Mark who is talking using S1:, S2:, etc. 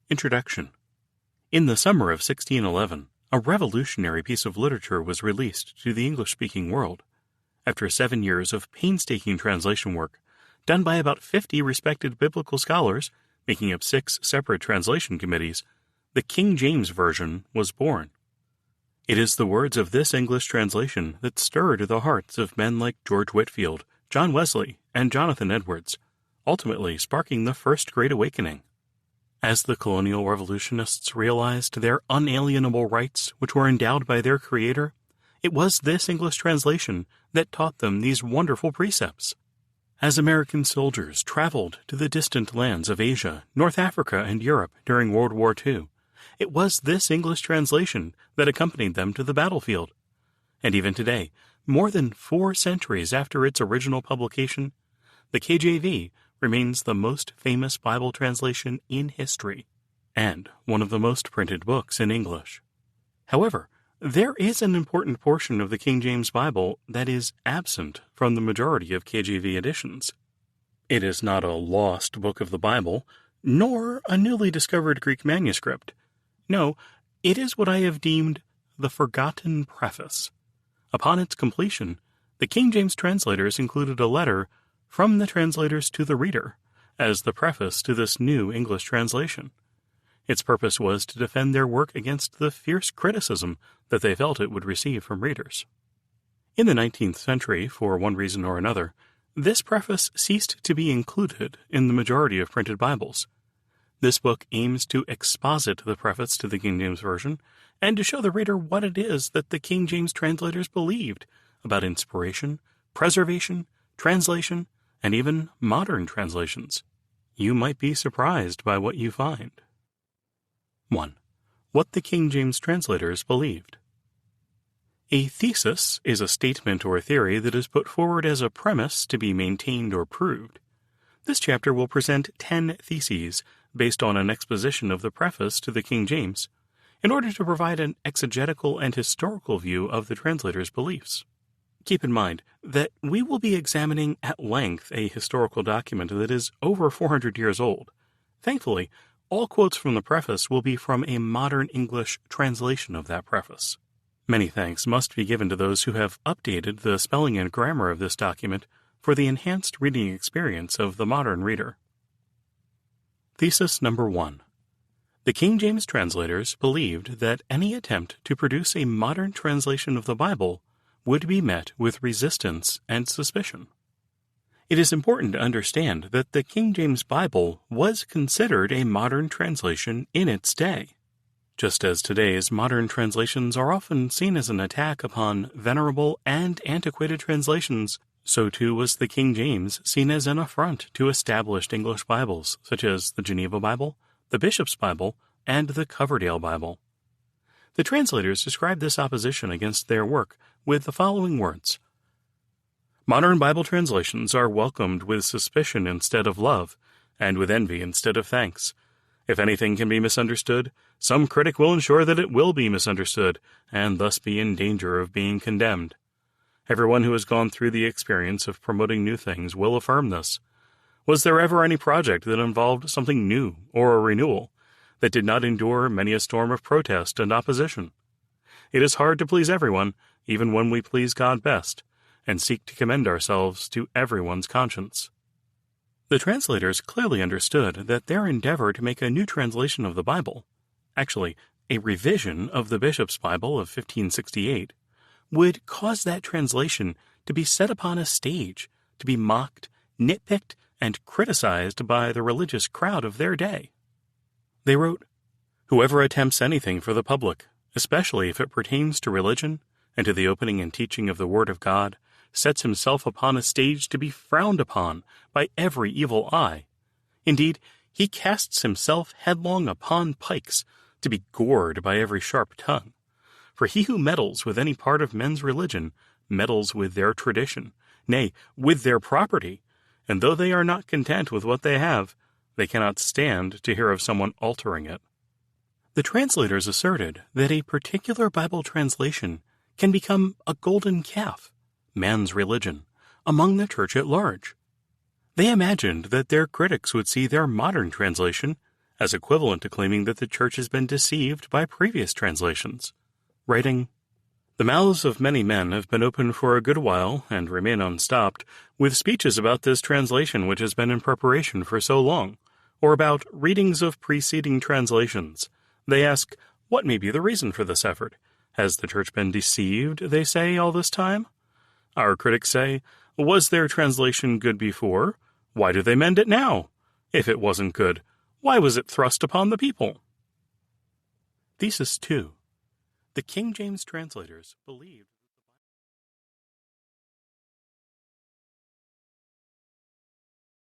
S1: Introduction. In the summer of 1611, a revolutionary piece of literature was released to the English-speaking world. After 7 years of painstaking translation work, done by about 50 respected biblical scholars, making up 6 separate translation committees, the King James Version was born. It is the words of this English translation that stirred the hearts of men like George Whitefield, John Wesley, and Jonathan Edwards, ultimately sparking the First Great Awakening. As the colonial revolutionists realized their unalienable rights which were endowed by their Creator, it was this English translation that taught them these wonderful precepts. As American soldiers traveled to the distant lands of Asia, North Africa, and Europe during World War II, it was this English translation that accompanied them to the battlefield. And even today, more than 4 centuries after its original publication, the KJV remains the most famous Bible translation in history, and one of the most printed books in English. However, there is an important portion of the King James Bible that is absent from the majority of KJV editions. It is not a lost book of the Bible, nor a newly discovered Greek manuscript. No, it is what I have deemed the Forgotten Preface. Upon its completion, the King James translators included a letter from the translators to the reader as the preface to this new English translation. Its purpose was to defend their work against the fierce criticism that they felt it would receive from readers. In the 19th century, for one reason or another, this preface ceased to be included in the majority of printed Bibles. This book aims to exposit the preface to the King James Version and to show the reader what it is that the King James translators believed about inspiration, preservation, translation, and even modern translations. You might be surprised by what you find. 1. What the King James translators believed. A thesis is a statement or theory that is put forward as a premise to be maintained or proved. This chapter will present 10 theses based on an exposition of the preface to the King James, in order to provide an exegetical and historical view of the translator's beliefs. Keep in mind that we will be examining at length a historical document that is over 400 years old. Thankfully, all quotes from the preface will be from a modern English translation of that preface. Many thanks must be given to those who have updated the spelling and grammar of this document for the enhanced reading experience of the modern reader. Thesis number 1. The King James translators believed that any attempt to produce a modern translation of the Bible would be met with resistance and suspicion. It is important to understand that the King James Bible was considered a modern translation in its day. Just as today's modern translations are often seen as an attack upon venerable and antiquated translations, so too was the King James seen as an affront to established English Bibles, such as the Geneva Bible, the Bishop's Bible, and the Coverdale Bible. The translators described this opposition against their work with the following words: Modern Bible translations are welcomed with suspicion instead of love, and with envy instead of thanks. If anything can be misunderstood, some critic will ensure that it will be misunderstood, and thus be in danger of being condemned. Everyone who has gone through the experience of promoting new things will affirm this. Was there ever any project that involved something new or a renewal that did not endure many a storm of protest and opposition? It is hard to please everyone, even when we please God best, and seek to commend ourselves to everyone's conscience. The translators clearly understood that their endeavor to make a new translation of the Bible, actually a revision of the Bishop's Bible of 1568, would cause that translation to be set upon a stage, to be mocked, nitpicked, and criticized by the religious crowd of their day. They wrote, "Whoever attempts anything for the public, especially if it pertains to religion and to the opening and teaching of the Word of God, sets himself upon a stage to be frowned upon by every evil eye. Indeed, he casts himself headlong upon pikes to be gored by every sharp tongue. For he who meddles with any part of men's religion meddles with their tradition, nay, with their property, and though they are not content with what they have, they cannot stand to hear of someone altering it." The translators asserted that a particular Bible translation can become a golden calf, man's religion, among the church at large. They imagined that their critics would see their modern translation as equivalent to claiming that the Church has been deceived by previous translations, writing, "The mouths of many men have been open for a good while, and remain unstopped, with speeches about this translation which has been in preparation for so long, or about readings of preceding translations. They ask, what may be the reason for this effort? Has the Church been deceived, they say, all this time? Our critics say, was their translation good before? Why do they mend it now? If it wasn't good, why was it thrust upon the people?" Thesis 2. The King James translators believed